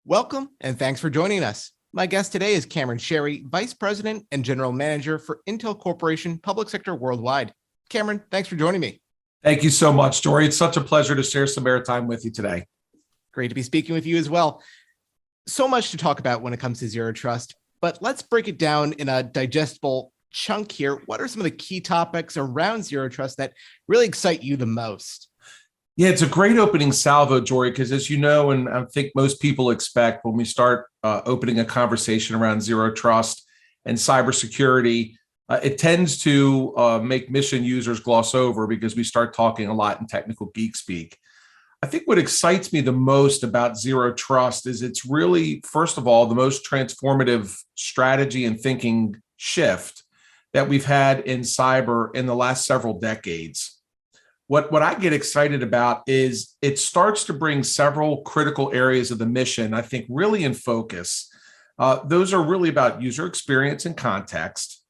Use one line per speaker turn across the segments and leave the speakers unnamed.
Welcome and thanks for joining us. My guest today is Cameron Sherry, Vice President and General Manager for Intel Corporation Public Sector Worldwide. Cameron, thanks for joining me.
Thank you so much, Dory. It's such a pleasure to share some airtime with you today.
Great to be speaking with you as well. So much to talk about when it comes to Zero Trust, but let's break it down in a digestible chunk here. What are some of the key topics around Zero Trust that really excite you the most?
Yeah, it's a great opening salvo, Jory, because as you know, and I think most people expect when we start opening a conversation around Zero Trust and cybersecurity, it tends to make mission users gloss over because we start talking a lot in technical geek speak. I think what excites me the most about Zero Trust is it's really, first of all, the most transformative strategy and thinking shift that we've had in cyber in the last several decades. What I get excited about is it starts to bring several critical areas of the mission, I think, really in focus. Those are really about user experience and context,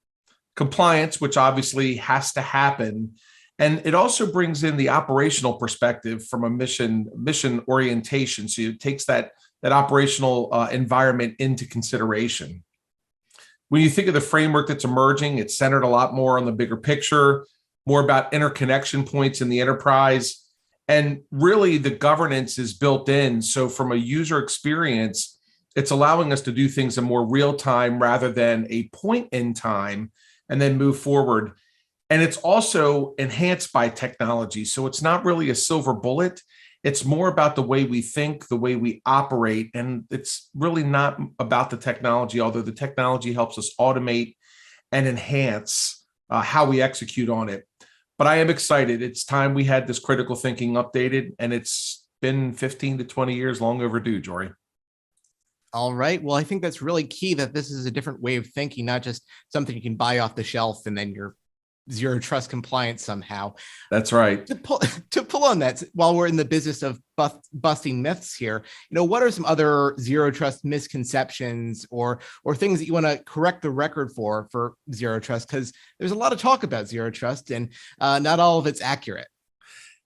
compliance, which obviously has to happen. And it also brings in the operational perspective from a mission orientation. So it takes that operational environment into consideration. When you think of the framework that's emerging, it's centered a lot more on the bigger picture, more about interconnection points in the enterprise. And really the governance is built in. So from a user experience, it's allowing us to do things in more real time rather than a point in time and then move forward. And it's also enhanced by technology. So it's not really a silver bullet. It's more about the way we think, the way we operate. And it's really not about the technology, although the technology helps us automate and enhance how we execute on it. But I am excited. It's time we had this critical thinking updated, and it's been 15 to 20 years, long overdue, Jory.
All right. Well, I think that's really key that this is a different way of thinking, not just something you can buy off the shelf and then you're Zero Trust compliant somehow.
That's right.
To pull on that, while we're in the business of busting myths here, what are some other Zero Trust misconceptions or things that you want to correct the record for Zero Trust? Because there's a lot of talk about Zero Trust and not all of it's accurate.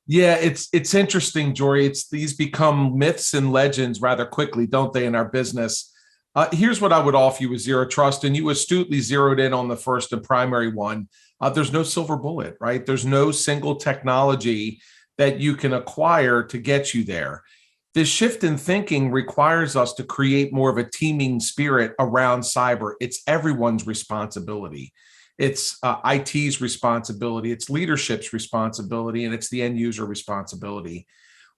Yeah, it's interesting, Jory. These become myths and legends rather quickly, don't they, in our business? Here's what I would offer you with Zero Trust, and you astutely zeroed in on the first and primary one. There's no silver bullet, right? There's no single technology that you can acquire to get you there. This shift in thinking requires us to create more of a teaming spirit around cyber. It's everyone's responsibility. It's IT's responsibility, it's leadership's responsibility, and it's the end user responsibility.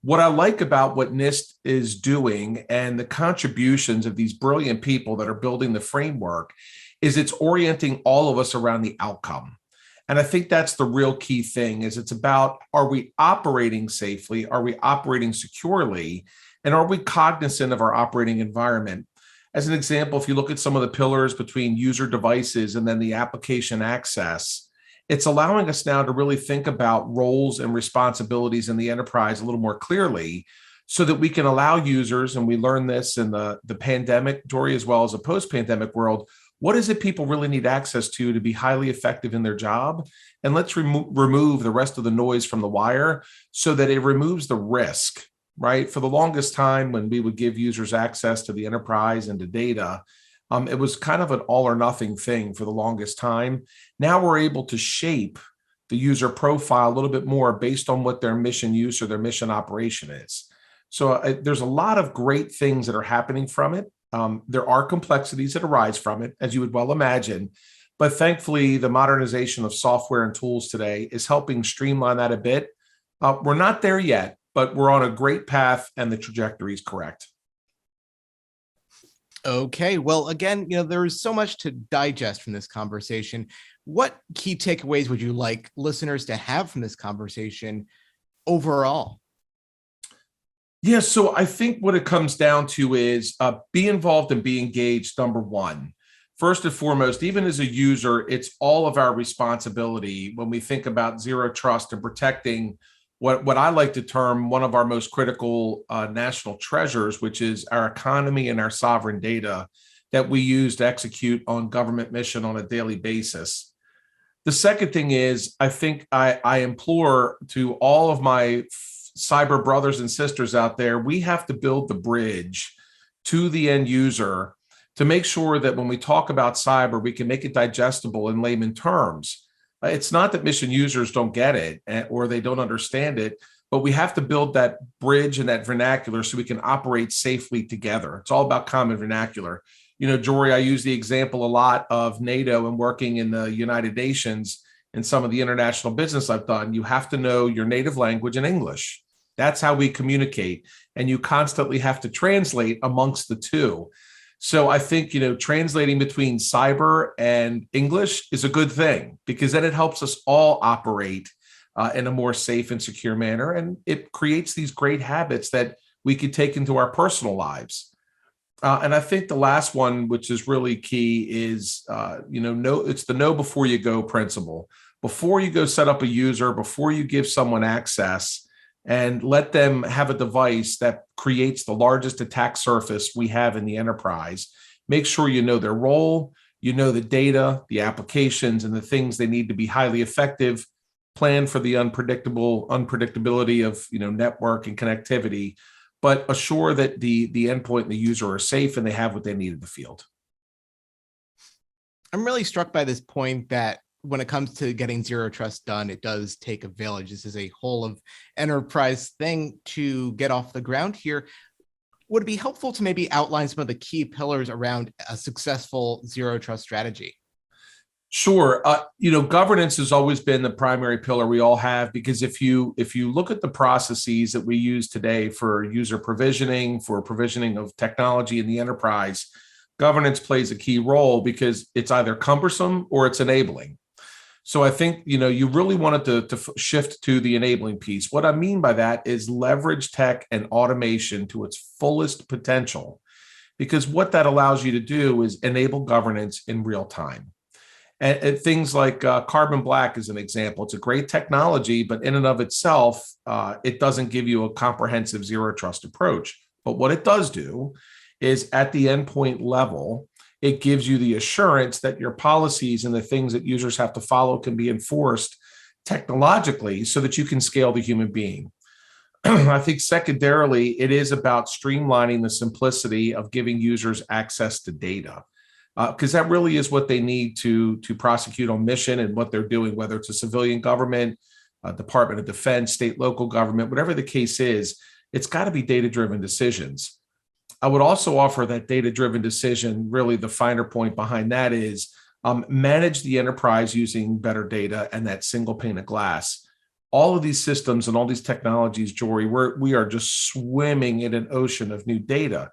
What I like about what NIST is doing and the contributions of these brilliant people that are building the framework is it's orienting all of us around the outcome. And I think that's the real key thing is it's about, are we operating safely? Are we operating securely? And are we cognizant of our operating environment? As an example, if you look at some of the pillars between user devices and then the application access, it's allowing us now to really think about roles and responsibilities in the enterprise a little more clearly so that we can allow users, and we learned this in the pandemic, Dory, as well as a post-pandemic world, what is it people really need access to be highly effective in their job? And let's remove the rest of the noise from the wire so that it removes the risk, right? For the longest time, when we would give users access to the enterprise and to data, it was kind of an all or nothing thing for the longest time. Now we're able to shape the user profile a little bit more based on what their mission use or their mission operation is. So there's a lot of great things that are happening from it. There are complexities that arise from it, as you would well imagine. But thankfully, the modernization of software and tools today is helping streamline that a bit. We're not there yet, but we're on a great path and the trajectory is correct.
Okay, well, again, there is so much to digest from this conversation. What key takeaways would you like listeners to have from this conversation overall?
Yeah, so I think what it comes down to is be involved and be engaged, number one. First and foremost, even as a user, it's all of our responsibility when we think about Zero Trust and protecting what I like to term one of our most critical national treasures, which is our economy and our sovereign data that we use to execute on government mission on a daily basis. The second thing is, I think I implore to all of my cyber brothers and sisters out there, we have to build the bridge to the end user to make sure that when we talk about cyber, we can make it digestible in layman terms. It's not that mission users don't get it or they don't understand it, but we have to build that bridge and that vernacular so we can operate safely together. It's all about common vernacular. Jory, I use the example a lot of NATO and working in the United Nations and some of the international business I've done. You have to know your native language and English. That's how we communicate. And you constantly have to translate amongst the two. So I think, translating between cyber and English is a good thing because then it helps us all operate in a more safe and secure manner. And it creates these great habits that we could take into our personal lives. And I think the last one, which is really key, is, it's the know before you go principle. Before you go set up a user, before you give someone access, and let them have a device that creates the largest attack surface we have in the enterprise. Make sure you know their role, you know the data, the applications, and the things they need to be highly effective. Plan for the unpredictability of network and connectivity, but assure that the endpoint and the user are safe and they have what they need in the field.
I'm really struck by this point that when it comes to getting zero trust done, it does take a village. This is a whole of enterprise thing to get off the ground here. Would it be helpful to maybe outline some of the key pillars around a successful zero trust strategy?
Sure. Governance has always been the primary pillar we all have, because if you look at the processes that we use today for user provisioning, for provisioning of technology in the enterprise, governance plays a key role because it's either cumbersome or it's enabling. So I think, you really wanted to shift to the enabling piece. What I mean by that is leverage tech and automation to its fullest potential, because what that allows you to do is enable governance in real time. And things like Carbon Black is an example. It's a great technology, but in and of itself, it doesn't give you a comprehensive zero trust approach. But what it does do is at the endpoint level, it gives you the assurance that your policies and the things that users have to follow can be enforced technologically so that you can scale the human being. I think secondarily, it is about streamlining the simplicity of giving users access to data, because that really is what they need to prosecute on mission and what they're doing, whether it's a civilian government, Department of Defense, state, local government, whatever the case is, it's got to be data-driven decisions. I would also offer that data-driven decision, really the finer point behind that is manage the enterprise using better data and that single pane of glass. All of these systems and all these technologies, Jory, we are just swimming in an ocean of new data,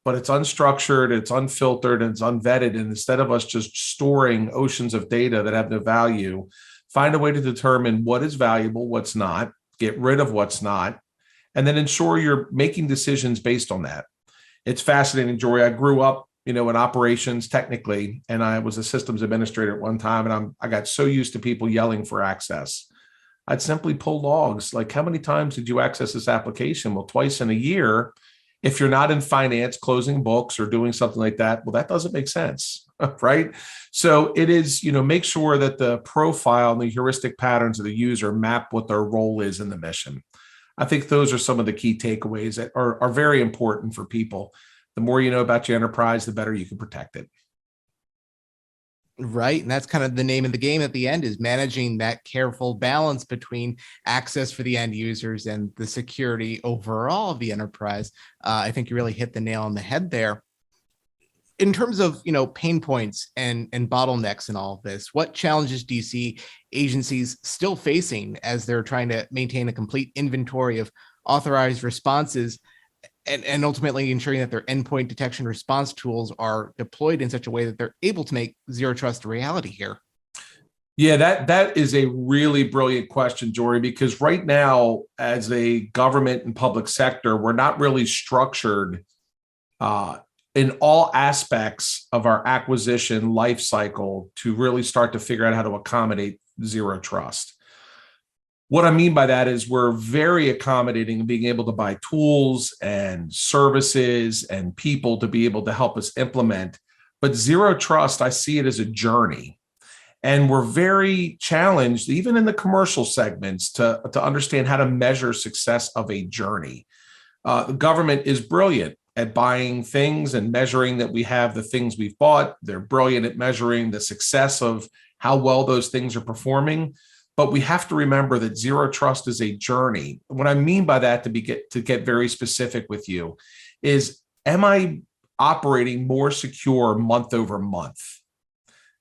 but it's unstructured, it's unfiltered, and it's unvetted. And instead of us just storing oceans of data that have no value, find a way to determine what is valuable, what's not, get rid of what's not, and then ensure you're making decisions based on that. It's fascinating, Jory. I grew up, in operations technically, and I was a systems administrator at one time, and I got so used to people yelling for access. I'd simply pull logs. Like, how many times did you access this application? Well, twice in a year. If you're not in finance, closing books or doing something like that, well, that doesn't make sense, right? So it is, make sure that the profile and the heuristic patterns of the user map what their role is in the mission. I think those are some of the key takeaways that are very important for people. The more you know about your enterprise, the better you can protect it.
Right. And that's kind of the name of the game at the end, is managing that careful balance between access for the end users and the security overall of the enterprise. I think you really hit the nail on the head there. In terms of, pain points and bottlenecks in all of this, what challenges do you see agencies still facing as they're trying to maintain a complete inventory of authorized responses and ultimately ensuring that their endpoint detection response tools are deployed in such a way that they're able to make zero trust a reality here?
Yeah, that is a really brilliant question, Jory, because right now, as a government and public sector, we're not really structured in all aspects of our acquisition life cycle to really start to figure out how to accommodate zero trust. What I mean by that is we're very accommodating in being able to buy tools and services and people to be able to help us implement. But zero trust, I see it as a journey. And we're very challenged, even in the commercial segments, to understand how to measure success of a journey. The government is brilliant. at buying things and measuring that we have the things we've bought. They're brilliant at measuring the success of how well those things are performing. But we have to remember that zero trust is a journey. What I mean by that, to get very specific with you, is am I operating more secure month over month?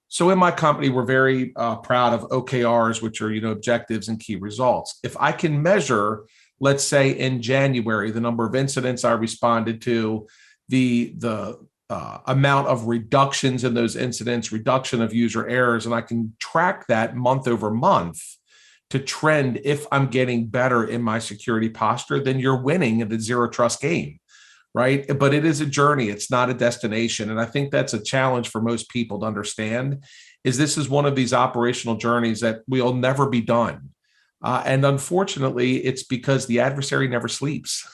So in my company, we're very proud of OKRs, which are, objectives and key results. If I can measure, let's say in January, the number of incidents I responded to, the amount of reductions in those incidents, reduction of user errors, and I can track that month over month to trend if I'm getting better in my security posture, then you're winning in the zero trust game, right? But it is a journey. It's not a destination. And I think that's a challenge for most people to understand, is this is one of these operational journeys that will never be done. And unfortunately, it's because the adversary never sleeps,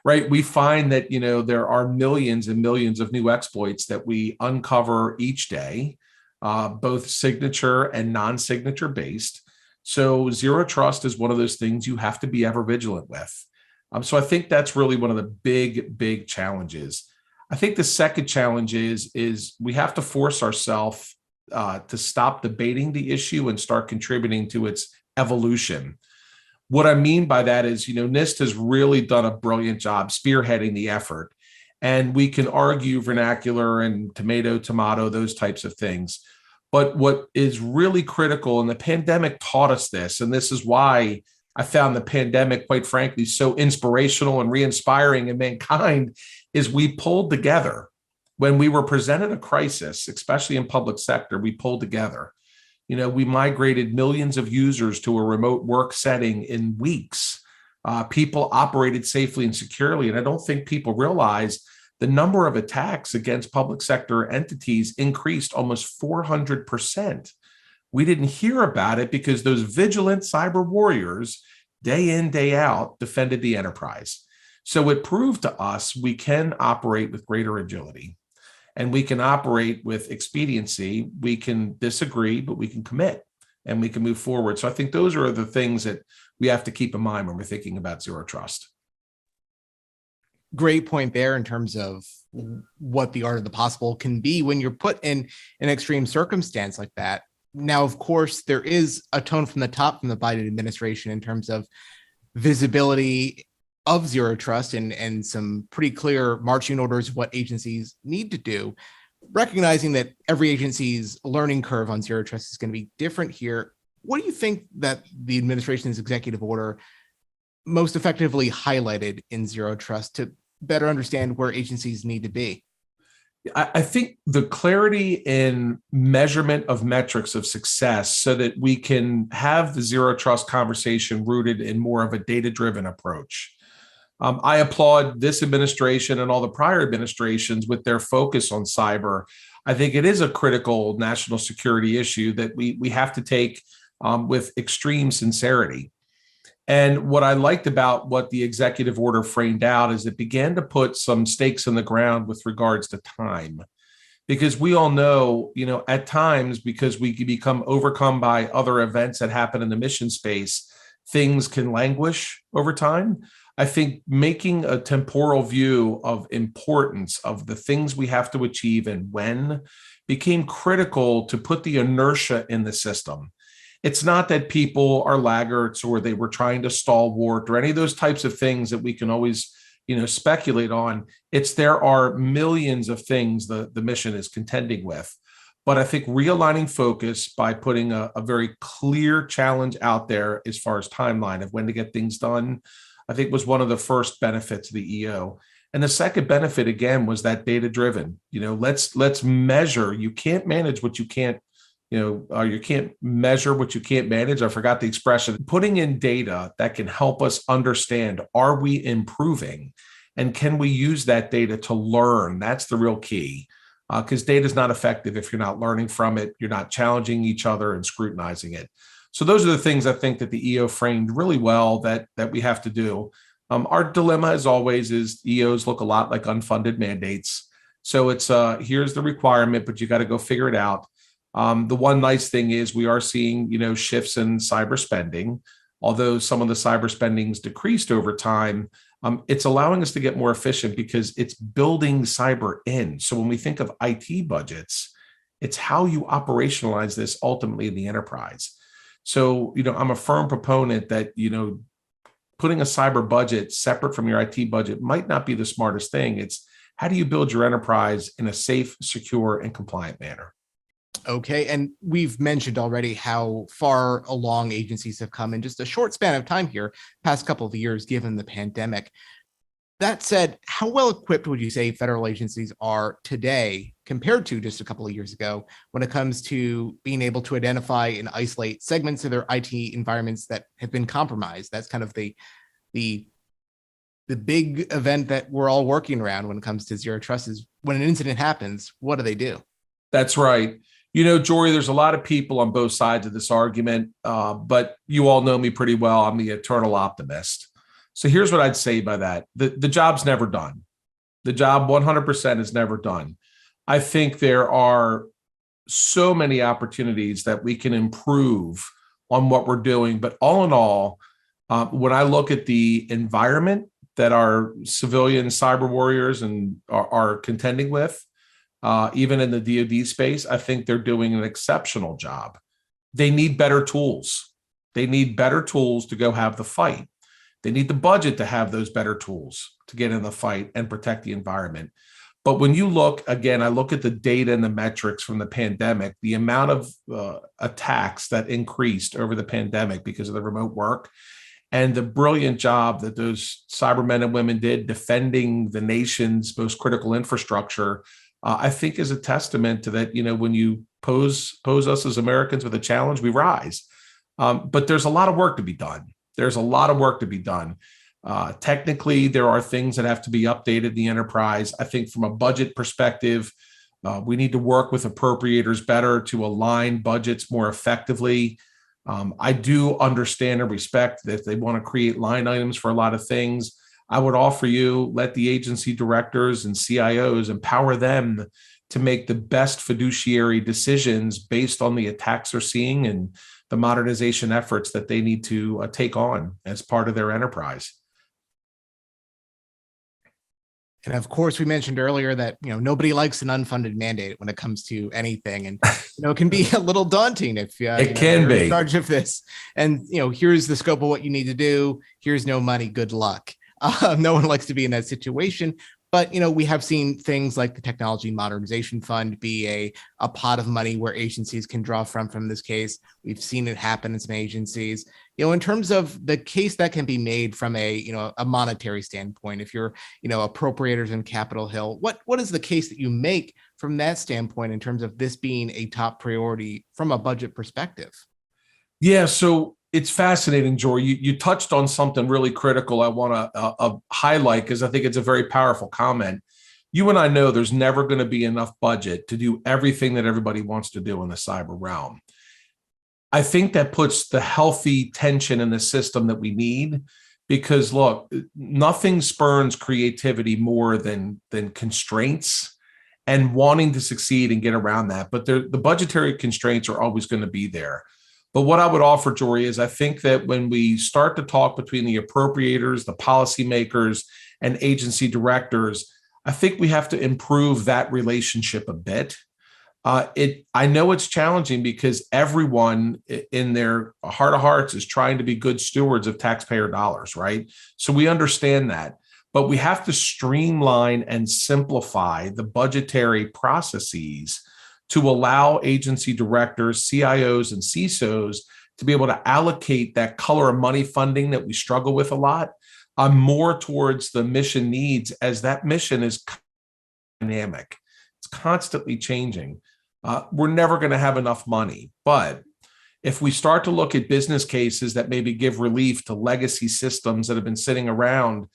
right? We find that, there are millions and millions of new exploits that we uncover each day, both signature and non-signature based. So zero trust is one of those things you have to be ever vigilant with. So I think that's really one of the big, big challenges. I think the second challenge is we have to force ourselves to stop debating the issue and start contributing to its evolution. What I mean by that is, NIST has really done a brilliant job spearheading the effort. And we can argue vernacular and tomato, those types of things. But what is really critical, and the pandemic taught us this, and this is why I found the pandemic, quite frankly, so inspirational and re-inspiring in mankind, is we pulled together. When we were presented a crisis, especially in public sector, we pulled together. We migrated millions of users to a remote work setting in weeks. People operated safely and securely. And I don't think people realize the number of attacks against public sector entities increased almost 400%. We didn't hear about it because those vigilant cyber warriors, day in, day out, defended the enterprise. So it proved to us we can operate with greater agility. And we can operate with expediency. We can disagree, but we can commit and we can move forward. So I think those are the things that we have to keep in mind when we're thinking about zero trust.
Great point there in terms of what the art of the possible can be when you're put in an extreme circumstance like that. Now, of course, there is a tone from the top from the Biden administration in terms of visibility of zero trust and some pretty clear marching orders of what agencies need to do, recognizing that every agency's learning curve on zero trust is going to be different here. What do you think that the administration's executive order most effectively highlighted in zero trust to better understand where agencies need to be?
I think the clarity in measurement of metrics of success so that we can have the zero trust conversation rooted in more of a data-driven approach. I applaud this administration and all the prior administrations with their focus on cyber. I think it is a critical national security issue that we have to take with extreme sincerity. And what I liked about what the executive order framed out is it began to put some stakes in the ground with regards to time. Because we all know, at times, because we can become overcome by other events that happen in the mission space, things can languish over time. I think making a temporal view of importance of the things we have to achieve and when became critical to put the inertia in the system. It's not that people are laggards or they were trying to stalwart or any of those types of things that we can always, speculate on. It's there are millions of things the mission is contending with. But I think realigning focus by putting a very clear challenge out there as far as timeline of when to get things done, I think was one of the first benefits of the EO. And the second benefit, again, was that data-driven. Let's measure. You can't manage what you can't, you can't measure what you can't manage. I forgot the expression. Putting in data that can help us understand, are we improving? And can we use that data to learn? That's the real key. Because data is not effective if you're not learning from it, you're not challenging each other and scrutinizing it. So those are the things I think that the EO framed really well that we have to do. Our dilemma, as always, is EOs look a lot like unfunded mandates. So it's here's the requirement, but you got to go figure it out. The one nice thing is we are seeing, shifts in cyber spending. Although some of the cyber spending's decreased over time, It's allowing us to get more efficient because it's building cyber in. So when we think of IT budgets, it's how you operationalize this ultimately in the enterprise. So, I'm a firm proponent that, putting a cyber budget separate from your IT budget might not be the smartest thing. It's how do you build your enterprise in a safe, secure, and compliant manner?
Okay. And we've mentioned already how far along agencies have come in just a short span of time here, past couple of years, given the pandemic. That said, how well equipped would you say federal agencies are today compared to just a couple of years ago when it comes to being able to identify and isolate segments of their IT environments that have been compromised? That's kind of the big event that we're all working around when it comes to zero trust is when an incident happens, what do they do?
That's right. Jory, there's a lot of people on both sides of this argument, but you all know me pretty well. I'm the eternal optimist. So here's what I'd say by that. The job's never done. The job 100% is never done. I think there are so many opportunities that we can improve on what we're doing. But all in all, when I look at the environment that our civilian cyber warriors are contending with, even in the DoD space, I think they're doing an exceptional job. They need better tools. They need better tools to go have the fight. They need the budget to have those better tools to get in the fight and protect the environment. But when you look, again, I look at the data and the metrics from the pandemic, the amount of attacks that increased over the pandemic because of the remote work and the brilliant job that those cybermen and women did defending the nation's most critical infrastructure, I think is a testament to that. When you pose us as Americans with a challenge, we rise. But there's a lot of work to be done. There's a lot of work to be done. Technically, there are things that have to be updated in the enterprise. I think from a budget perspective, we need to work with appropriators better to align budgets more effectively. I do understand and respect that they want to create line items for a lot of things. I would offer you, let the agency directors and CIOs empower them to make the best fiduciary decisions based on the attacks they're seeing and the modernization efforts that they need to take on as part of their enterprise.
And of course, we mentioned earlier that nobody likes an unfunded mandate when it comes to anything, and it can be a little daunting if
it can be
in charge of this. And here's the scope of what you need to do. Here's no money. Good luck. No one likes to be in that situation. But, we have seen things like the Technology Modernization Fund be a pot of money where agencies can draw from this case. We've seen it happen in some agencies. In terms of the case that can be made from a monetary standpoint, if you're, appropriators in Capitol Hill, what is the case that you make from that standpoint in terms of this being a top priority from a budget perspective?
Yeah, so it's fascinating, Jory. You touched on something really critical I want to highlight because I think it's a very powerful comment. You and I know there's never going to be enough budget to do everything that everybody wants to do in the cyber realm. I think that puts the healthy tension in the system that we need because, look, nothing spurns creativity more than constraints and wanting to succeed and get around that. But the budgetary constraints are always going to be there. But what I would offer, Jory, is I think that when we start to talk between the appropriators, the policymakers, and agency directors, I think we have to improve that relationship a bit. I know it's challenging because everyone in their heart of hearts is trying to be good stewards of taxpayer dollars, right? So we understand that. But we have to streamline and simplify the budgetary processes to allow agency directors, CIOs, and CISOs to be able to allocate that color of money funding that we struggle with a lot more towards the mission needs, as that mission is dynamic. It's constantly changing. We're never going to have enough money. But if we start to look at business cases that maybe give relief to legacy systems that have been sitting around,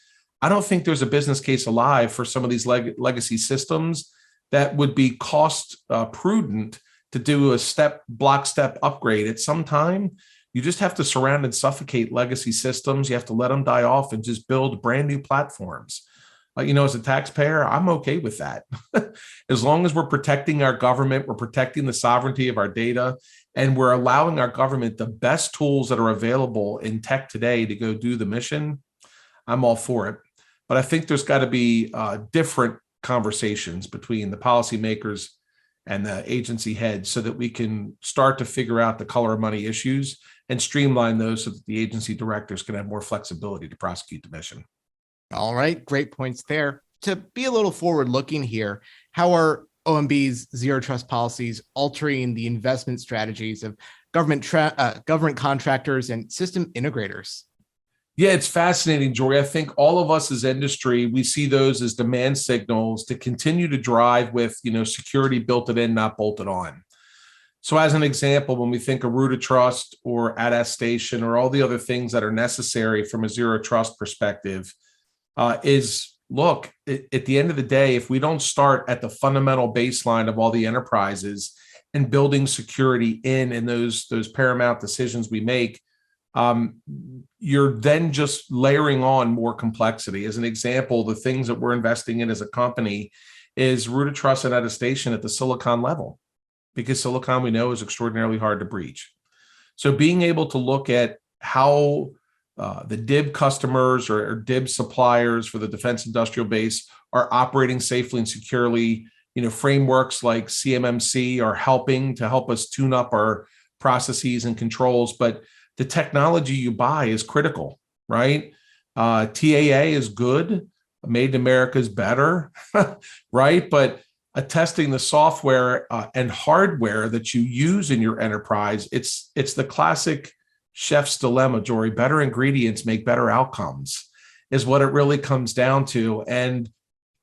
I don't think there's a business case alive for some of these legacy systems that would be cost prudent to do a block step upgrade at some time. You just have to surround and suffocate legacy systems. You have to let them die off and just build brand new platforms. As a taxpayer, I'm okay with that. As long as we're protecting our government, we're protecting the sovereignty of our data, and we're allowing our government the best tools that are available in tech today to go do the mission, I'm all for it. but I think there's got to be different conversations between the policymakers and the agency heads so that we can start to figure out the color of money issues and streamline those so that the agency directors can have more flexibility to prosecute the mission.
All right, great points there. To be a little forward looking here, how are OMB's zero trust policies altering the investment strategies of government contractors and system integrators?
Yeah, it's fascinating, Jory. I think all of us as industry, we see those as demand signals to continue to drive with, security built it in, not bolted on. So as an example, when we think of root of trust or attestation or all the other things that are necessary from a zero trust perspective, at the end of the day, if we don't start at the fundamental baseline of all the enterprises and building security in those paramount decisions we make, you're then just layering on more complexity. As an example, the things that we're investing in as a company is root of trust and attestation at the silicon level, because silicon we know is extraordinarily hard to breach. So being able to look at how the DIB customers or DIB suppliers for the defense industrial base are operating safely and securely, frameworks like CMMC are helping us tune up our processes and controls, but the technology you buy is critical, right? TAA is good. Made in America is better, right? But attesting the software and hardware that you use in your enterprise, it's the classic chef's dilemma, Jory. Better ingredients make better outcomes is what it really comes down to. And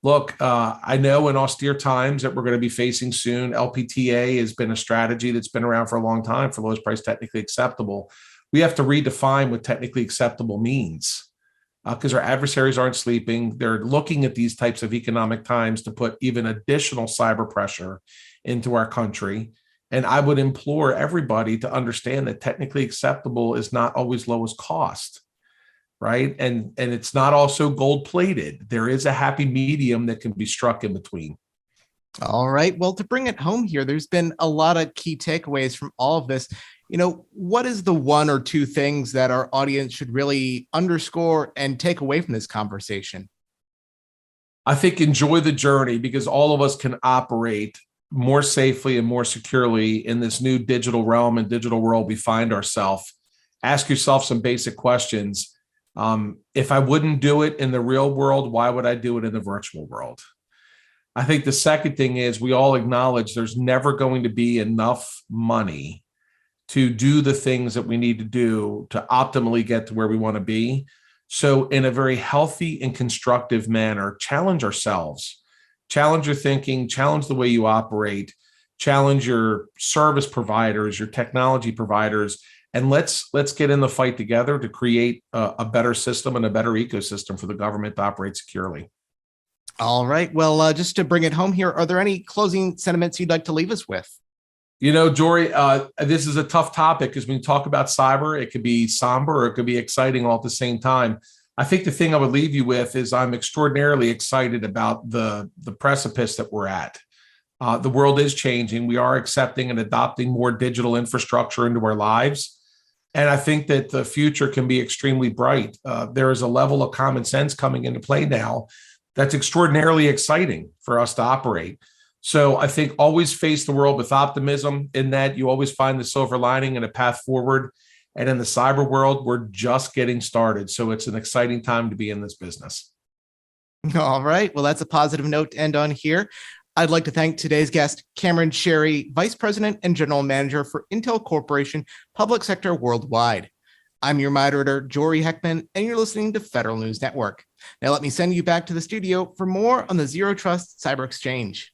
look, I know in austere times that we're going to be facing soon, LPTA has been a strategy that's been around for a long time for lowest price technically acceptable. We have to redefine what technically acceptable means because our adversaries aren't sleeping. They're looking at these types of economic times to put even additional cyber pressure into our country. And I would implore everybody to understand that technically acceptable is not always lowest cost, right? And it's not also gold plated. There is a happy medium that can be struck in between.
All right. Well, to bring it home here, there's been a lot of key takeaways from all of this. What is the one or two things that our audience should really underscore and take away from this conversation?
I think enjoy the journey because all of us can operate more safely and more securely in this new digital realm and digital world we find ourselves. Ask yourself some basic questions. If I wouldn't do it in the real world, why would I do it in the virtual world? I think the second thing is we all acknowledge there's never going to be enough money to do the things that we need to do to optimally get to where we want to be. So in a very healthy and constructive manner, challenge ourselves, challenge your thinking, challenge the way you operate, challenge your service providers, your technology providers, and let's get in the fight together to create a better system and a better ecosystem for the government to operate securely.
All right. Well, just to bring it home here, are there any closing sentiments you'd like to leave us with?
Jory, this is a tough topic because when you talk about cyber, it could be somber or it could be exciting all at the same time. I think the thing I would leave you with is I'm extraordinarily excited about the precipice that we're at. The world is changing. We are accepting and adopting more digital infrastructure into our lives. And I think that the future can be extremely bright. There is a level of common sense coming into play now that's extraordinarily exciting for us to operate. So I think always face the world with optimism in that you always find the silver lining and a path forward. And in the cyber world, we're just getting started. So it's an exciting time to be in this business.
All right. Well, that's a positive note to end on here. I'd like to thank today's guest, Cameron Sherry, Vice President and General Manager for Intel Corporation Public Sector Worldwide. I'm your moderator, Jory Heckman, and you're listening to Federal News Network. Now let me send you back to the studio for more on the Zero Trust Cyber Exchange.